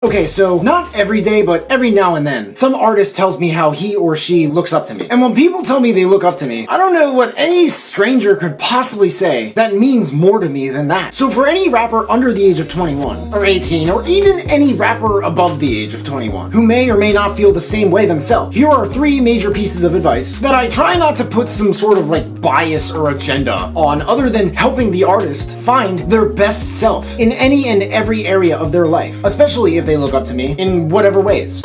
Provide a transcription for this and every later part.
Okay, so not every day, but every now and then, some artist tells me how he or she looks up to me. And when people tell me they look up to me, I don't know what any stranger could possibly say that means more to me than that. So for any rapper under the age of 21, or 18, or even any rapper above the age of 21, who may or may not feel the same way themselves, here are 3 major pieces of advice that I try not to put some sort of bias or agenda on, other than helping the artist find their best self in any and every area of their life, especially if they look up to me in whatever ways.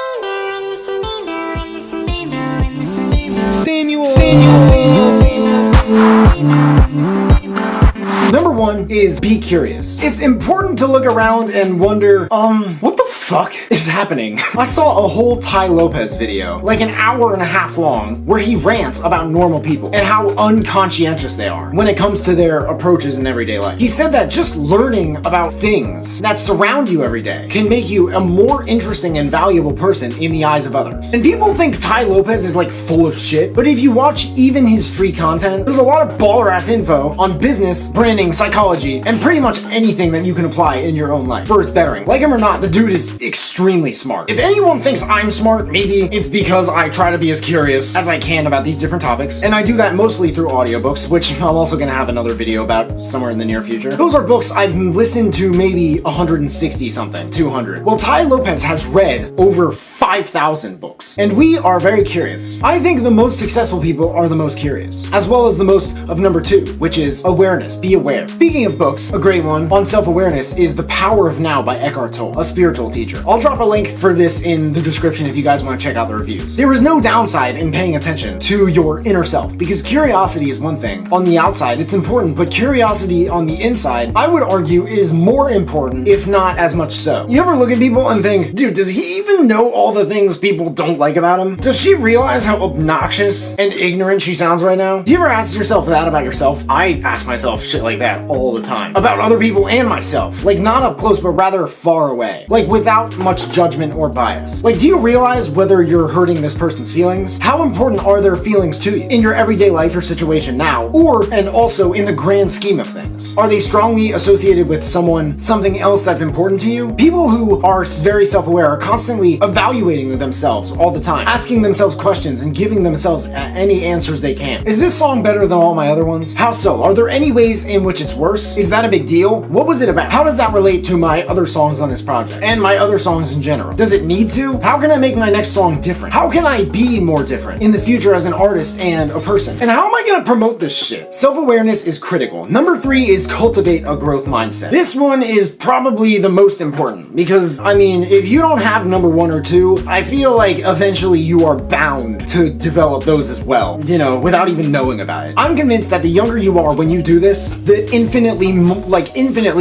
Number 1 is be curious. It's important to look around and wonder, what the fuck is happening? I saw a whole Tai Lopez video, like an hour and a half long, where he rants about normal people and how unconscientious they are when it comes to their approaches in everyday life. He said that just learning about things that surround you every day can make you a more interesting and valuable person in the eyes of others. And people think Tai Lopez is full of shit, but if you watch even his free content, there's a lot of baller ass info on business, branding, psychology, and pretty much anything that you can apply in your own life for its bettering. Like him or not, the dude is extremely smart. If anyone thinks I'm smart, maybe it's because I try to be as curious as I can about these different topics, and I do that mostly through audiobooks, which I'm also gonna have another video about somewhere in the near future. Those are books I've listened to maybe 160 something, 200. Well, Tai Lopez has read over 5,000 books, and we are very curious. I think the most successful people are the most curious, as well as the most of number 2, which is awareness. Be aware. Speaking of books, a great one on self-awareness is The Power of Now by Eckhart Tolle, a spiritual teacher. I'll drop a link for this in the description if you guys want to check out the reviews. There is no downside in paying attention to your inner self, because curiosity is one thing. On the outside, it's important, but curiosity on the inside, I would argue, is more important, if not as much so. You ever look at people and think, dude, does he even know all the things people don't like about him? Does she realize how obnoxious and ignorant she sounds right now? Do you ever ask yourself that about yourself? I ask myself shit like that all the time. About other people and myself. Not up close, but rather far away. Without much judgment or bias. Do you realize whether you're hurting this person's feelings? How important are their feelings to you in your everyday life or situation now? And also in the grand scheme of things? Are they strongly associated with something else that's important to you? People who are very self-aware are constantly evaluating themselves all the time, asking themselves questions and giving themselves any answers they can. Is this song better than all my other ones? How so? Are there any ways in which it's worse? Is that a big deal? What was it about? How does that relate to my other songs on this project? And my other songs in general? Does it need to? How can I make my next song different? How can I be more different in the future as an artist and a person? And how am I gonna promote this shit? Self-awareness is critical. Number 3 is cultivate a growth mindset. This one is probably the most important because, if you don't have number 1 or 2, I feel like eventually you are bound to develop those as well, without even knowing about it. I'm convinced that the younger you are when you do this, the infinitely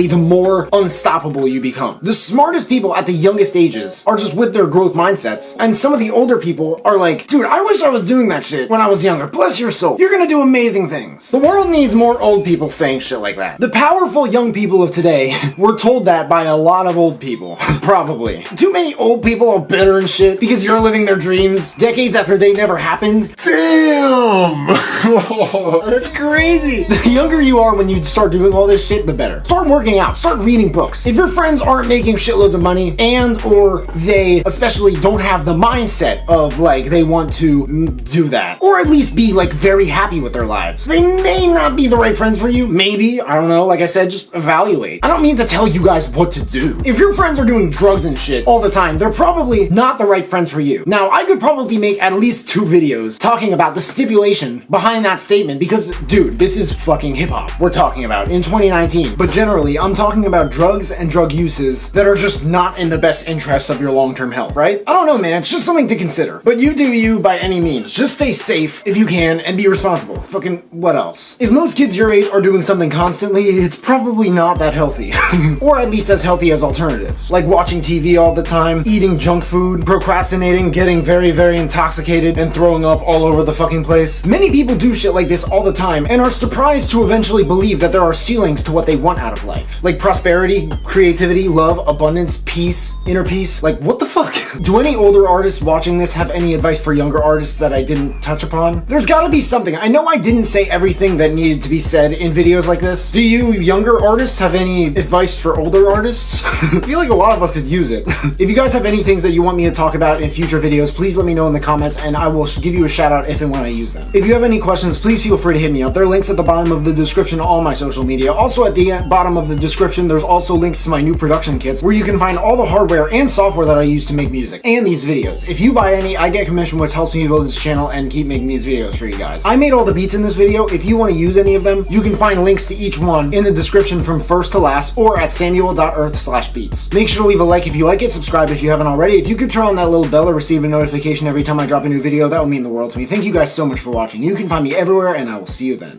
the more unstoppable you become. The smartest people at the youngest ages are just with their growth mindsets, and some of the older people are like, dude, I wish I was doing that shit when I was younger. Bless your soul. You're gonna do amazing things. The world needs more old people saying shit like that. The powerful young people of today were told that by a lot of old people. Probably. Too many old people are bitter and shit because you're living their dreams decades after they never happened. Damn! That's crazy. The younger you are when you start doing all this shit, the better. Start working out. Start reading books. If your friends aren't making shitloads of money or they especially don't have the mindset of they want to do that, or at least be very happy with their lives, they may not be the right friends for you. Maybe. I don't know. Like I said, just evaluate. I don't mean to tell you guys what to do. If your friends are doing drugs and shit all the time, they're probably not the right friends for you. Now, I could probably make at least 2 videos talking about the stipulation behind that statement because, dude, this is fucking hip-hop we're talking about in 2019. But generally, I'm talking about drugs and drug uses that are just not in the best interest of your long-term health, right? I don't know, man. It's just something to consider. But you do you by any means. Just stay safe if you can and be responsible. Fucking what else? If most kids your age are doing something constantly, it's probably not that healthy. Or at least as healthy as alternatives. Like watching TV all the time, eating junk food, procrastinating, getting very, very intoxicated, and throwing up all over the fucking place. Many people do shit like this all the time and are surprised to eventually believe that there are ceilings to what they want out of life. Like prosperity, creativity, love, abundance, peace, peace, inner peace. Like, what the fuck? Do any older artists watching this have any advice for younger artists that I didn't touch upon? There's gotta be something. I know I didn't say everything that needed to be said in videos like this. Do you younger artists have any advice for older artists? I feel like a lot of us could use it. If you guys have any things that you want me to talk about in future videos, please let me know in the comments and I will give you a shout out if and when I use them. If you have any questions, please feel free to hit me up. There are links at the bottom of the description to all my social media. Also at the bottom of the description, there's also links to my new production kits where you can find all the hardware and software that I use to make music and these videos. If you buy any, I get commission, which helps me build this channel and keep making these videos for you guys. I made all the beats in this video. If you want to use any of them, you can find links to each one in the description from first to last or at samuel.earth/beats. Make sure to leave a like if you like it, subscribe if you haven't already. If you could turn on that little bell or receive a notification every time I drop a new video, that would mean the world to me. Thank you guys so much for watching. You can find me everywhere and I will see you then.